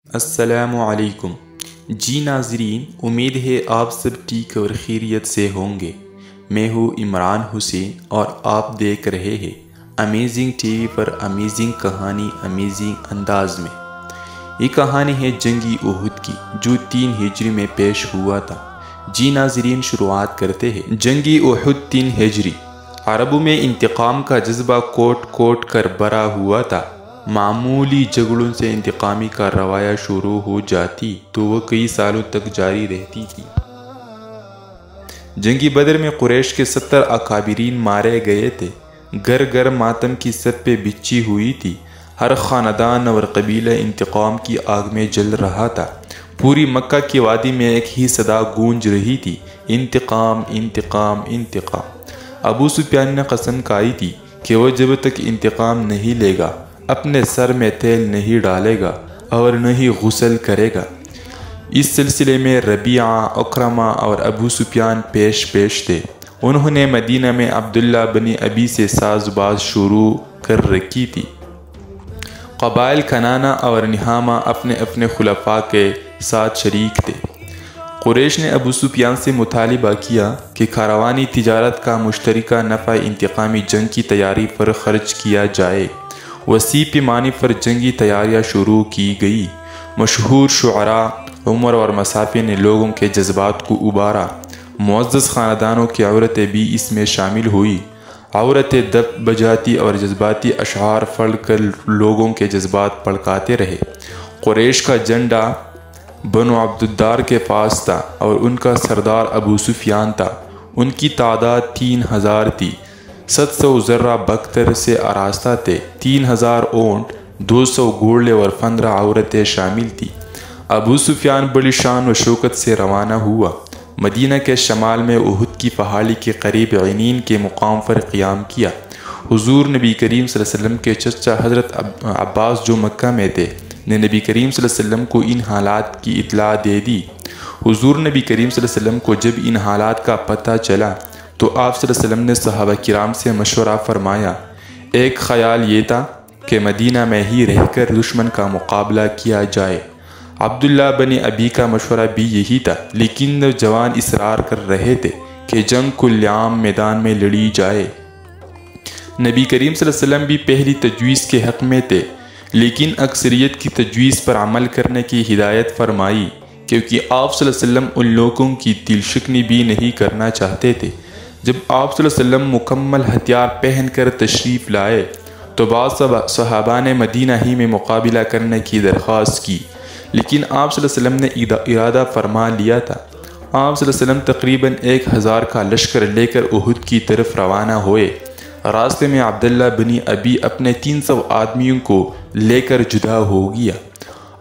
السلام علیکم جی ناظرین، امید ہے آپ سب ٹھیک اور خیریت سے ہوں گے۔ میں ہوں عمران حسین اور آپ دیکھ رہے ہیں امیزنگ ٹی وی پر امیزنگ کہانی امیزنگ انداز میں۔ یہ کہانی ہے جنگی احد کی جو 3 ہجری میں پیش ہوا تھا۔ جی ناظرین، شروعات کرتے ہیں۔ جنگی احد 3 ہجری۔ عربوں میں انتقام کا جذبہ کوٹ کوٹ کر بھرا ہوا تھا۔ معمولی جھگڑوں سے انتقامی کا روایہ شروع ہو جاتی تو وہ کئی سالوں تک جاری رہتی تھی۔ جنگی بدر میں قریش کے 70 اکابرین مارے گئے تھے۔ گھر گھر ماتم کی سب پہ بچھی ہوئی تھی۔ ہر خاندان اور قبیلہ انتقام کی آگ میں جل رہا تھا۔ پوری مکہ کی وادی میں ایک ہی صدا گونج رہی تھی، انتقام انتقام انتقام۔ ابو سفیان نے قسم کھائی تھی کہ وہ جب تک انتقام نہیں لے گا اپنے سر میں تیل نہیں ڈالے گا اور نہ ہی غسل کرے گا۔ اس سلسلے میں ربیعہ، اکرمہ اور ابو سفیان پیش تھے۔ انہوں نے مدینہ میں عبداللہ بن ابی سے ساز باز شروع کر رکھی تھی۔ قبائل کنانہ اور نہامہ اپنے اپنے خلفاء کے ساتھ شریک تھے۔ قریش نے ابو سفیان سے مطالبہ کیا کہ کاروانی تجارت کا مشترکہ نفع انتقامی جنگ کی تیاری پر خرچ کیا جائے۔ وسیع پیمانے پر جنگی تیاریاں شروع کی گئی۔ مشہور شعراء عمر اور مصافی نے لوگوں کے جذبات کو ابھارا۔ معزز خاندانوں کی عورتیں بھی اس میں شامل ہوئی۔ عورتیں دف بجاتی اور جذباتی اشعار پڑھ کر لوگوں کے جذبات بھڑکاتے رہے۔ قریش کا جھنڈا بنو عبدالدار کے پاس تھا اور ان کا سردار ابو سفیان تھا۔ ان کی تعداد 3000 تھی۔ 700 ذرہ بختر سے آراستہ تھے۔ 3000 اونٹ، 200 گھوڑے اور 15 عورتیں شامل تھیں۔ ابو سفیان بڑی شان و شوکت سے روانہ ہوا۔ مدینہ کے شمال میں احد کی پہاڑی کے قریب عنین کے مقام پر قیام کیا۔ حضور نبی کریم صلی اللہ علیہ وسلم کے چچا حضرت عباس جو مکہ میں تھے نے نبی کریم صلی اللہ علیہ وسلم کو ان حالات کی اطلاع دے دی۔ حضور نبی کریم صلی اللہ علیہ وسلم کو جب ان حالات کا پتہ چلا تو آپ صلی اللہ علیہ وسلم نے صحابہ کرام سے مشورہ فرمایا۔ ایک خیال یہ تھا کہ مدینہ میں ہی رہ کر دشمن کا مقابلہ کیا جائے۔ عبداللہ بن ابی کا مشورہ بھی یہی تھا، لیکن جوان اصرار کر رہے تھے کہ جنگ کل عام میدان میں لڑی جائے۔ نبی کریم صلی اللہ علیہ وسلم بھی پہلی تجویز کے حق میں تھے، لیکن اکثریت کی تجویز پر عمل کرنے کی ہدایت فرمائی، کیونکہ آپ صلی اللہ علیہ وسلم ان لوگوں کی دل شکنی بھی نہیں کرنا چاہتے تھے۔ جب آپ صلی اللہ علیہ وسلم مکمل ہتھیار پہن کر تشریف لائے تو بعض صحابہ نے مدینہ ہی میں مقابلہ کرنے کی درخواست کی، لیکن آپ صلی اللہ علیہ وسلم نے ارادہ فرما لیا تھا۔ آپ صلی اللہ علیہ وسلم تقریباً 1000 کا لشکر لے کر احد کی طرف روانہ ہوئے۔ راستے میں عبداللہ بن ابی اپنے 300 آدمیوں کو لے کر جدا ہو گیا۔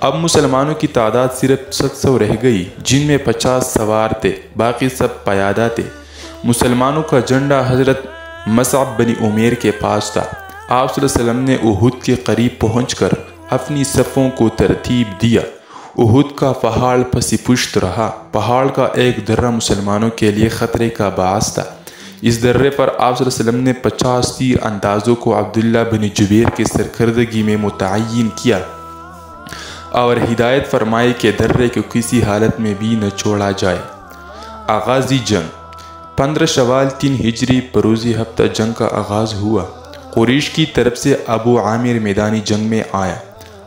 اب مسلمانوں کی تعداد صرف 700 رہ گئی، جن میں 50 سوار تھے، باقی سب پیادہ تھے۔ مسلمانوں کا جھنڈا حضرت مصعب بن عمیر کے پاس تھا۔ آپ صلی اللہ علیہ وسلم نے احد کے قریب پہنچ کر اپنی صفوں کو ترتیب دیا۔ احد کا پہاڑ پسی پشت رہا۔ پہاڑ کا ایک درہ مسلمانوں کے لیے خطرے کا باعث تھا۔ اس درے پر آپ صلی اللہ علیہ وسلم نے 50 تیر اندازوں کو عبداللہ بن جبیر کی سرکردگی میں متعین کیا اور ہدایت فرمائی کہ درے کو کسی حالت میں بھی نہ چھوڑا جائے۔ آغازی جنگ 15 شوال 3 ہجری بروز ہفتہ جنگ کا آغاز ہوا۔ قریش کی طرف سے ابو عامر میدانی جنگ میں آیا۔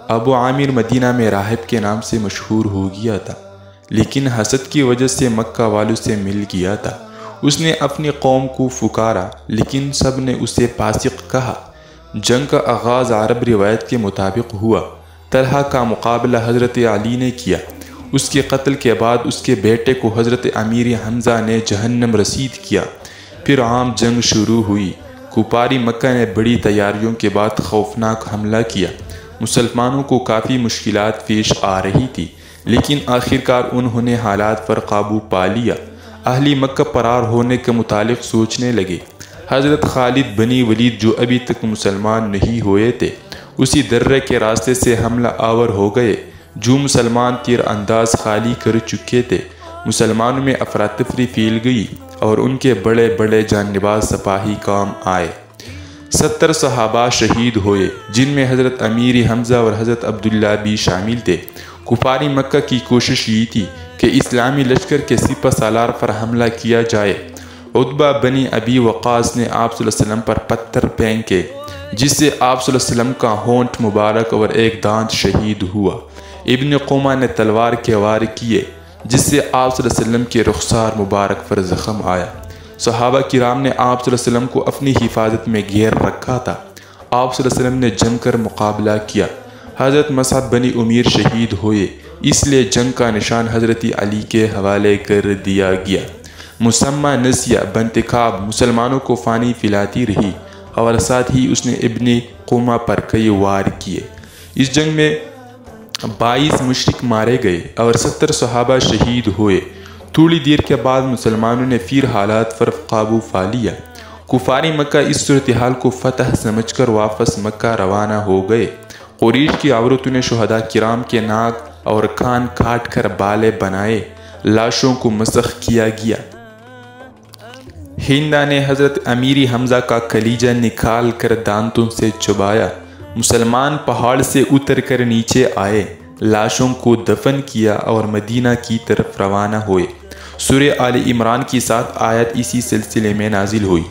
ابو عامر مدینہ میں راہب کے نام سے مشہور ہو گیا تھا، لیکن حسد کی وجہ سے مکہ والوں سے مل گیا تھا۔ اس نے اپنی قوم کو پکارا، لیکن سب نے اسے فاسق کہا۔ جنگ کا آغاز عرب روایت کے مطابق ہوا۔ طلحہ کا مقابلہ حضرت علی نے کیا۔ اس کے قتل کے بعد اس کے بیٹے کو حضرت امیر حمزہ نے جہنم رسید کیا۔ پھر عام جنگ شروع ہوئی۔ کفار مکہ نے بڑی تیاریوں کے بعد خوفناک حملہ کیا۔ مسلمانوں کو کافی مشکلات پیش آ رہی تھی، لیکن آخرکار انہوں نے حالات پر قابو پا لیا۔ اہل مکہ فرار ہونے کے متعلق سوچنے لگے۔ حضرت خالد بن ولید جو ابھی تک مسلمان نہیں ہوئے تھے، اسی درے کے راستے سے حملہ آور ہو گئے جو مسلمان تیر انداز خالی کر چکے تھے۔ مسلمانوں میں افراتفری پھیل گئی اور ان کے بڑے بڑے جان نباز سپاہی کام آئے۔ 70 صحابہ شہید ہوئے، جن میں حضرت امیر حمزہ اور حضرت عبداللہ بھی شامل تھے۔ کفار مکہ کی کوشش یہ تھی کہ اسلامی لشکر کے سپہ سالار پر حملہ کیا جائے۔ عتبہ بن ابی وقاص نے آپ صلی اللہ علیہ وسلم پر پتھر پھینکے، جس سے آپ صلی اللہ علیہ وسلم کا ہونٹ مبارک اور ایک دانت شہید ہوا۔ ابن قمہ نے تلوار کے وار کیے، جس سے آپ صلی اللہ علیہ وسلم کے رخسار مبارک پر زخم آیا۔ صحابہ کرام نے آپ صلی اللہ علیہ وسلم کو اپنی حفاظت میں گھیر رکھا تھا۔ آپ صلی اللہ علیہ وسلم نے جم کر مقابلہ کیا۔ حضرت مصعب بن عمیر شہید ہوئے، اس لیے جنگ کا نشان حضرت علی کے حوالے کر دیا گیا۔ مسمہ نسیہ بنت کعب مسلمانوں کو فانی پھیلاتی رہی اور ساتھ ہی اس نے ابن قمہ پر کئی وار کیے۔ اس جنگ میں 22 مشرک مارے گئے اور 70 صحابہ شہید ہوئے۔ تھوڑی دیر کے بعد مسلمانوں نے پھر حالات پر قابو پا لیا۔ کفار مکہ اس صورتحال کو فتح سمجھ کر واپس مکہ روانہ ہو گئے۔ قریش کی عورتوں نے شہداء کرام کے ناک اور کان کاٹ کر بالے بنائے، لاشوں کو مسخ کیا گیا۔ ہندا نے حضرت امیر حمزہ کا کلیجہ نکال کر دانتوں سے چبایا۔ مسلمان پہاڑ سے اتر کر نیچے آئے، لاشوں کو دفن کیا اور مدینہ کی طرف روانہ ہوئے۔ سورہ آل عمران کی 7 آیت اسی سلسلے میں نازل ہوئی۔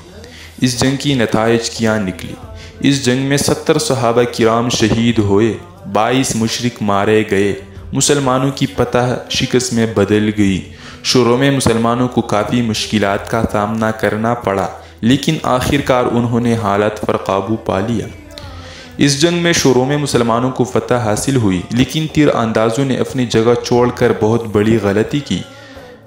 اس جنگ کی نتائج کیا نکلی؟ اس جنگ میں 70 صحابہ کرام شہید ہوئے، 22 مشرک مارے گئے۔ مسلمانوں کی فتح شکست میں بدل گئی۔ شروع میں مسلمانوں کو کافی مشکلات کا سامنا کرنا پڑا، لیکن آخر کار انہوں نے حالات پر قابو پا لیا۔ اس جنگ میں شروع میں مسلمانوں کو فتح حاصل ہوئی، لیکن تیر اندازوں نے اپنی جگہ چھوڑ کر بہت بڑی غلطی کی۔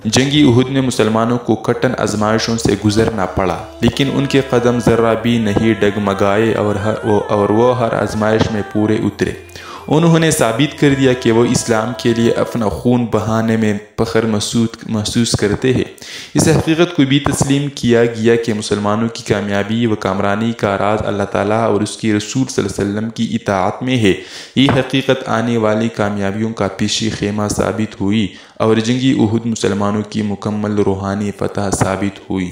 جنگی احد میں مسلمانوں کو کٹن آزمائشوں سے گزرنا پڑا، لیکن ان کے قدم ذرہ بھی نہیں ڈگمگائے اور وہ ہر آزمائش میں پورے اترے۔ انہوں نے ثابت کر دیا کہ وہ اسلام کے لیے اپنا خون بہانے میں فخر محسوس کرتے ہیں۔ اس حقیقت کو بھی تسلیم کیا گیا کہ مسلمانوں کی کامیابی و کامرانی کا راز اللہ تعالیٰ اور اس کے رسول صلی اللہ علیہ وسلم کی اطاعت میں ہے۔ یہ حقیقت آنے والی کامیابیوں کا پیشی خیمہ ثابت ہوئی اور جنگی احد مسلمانوں کی مکمل روحانی فتح ثابت ہوئی۔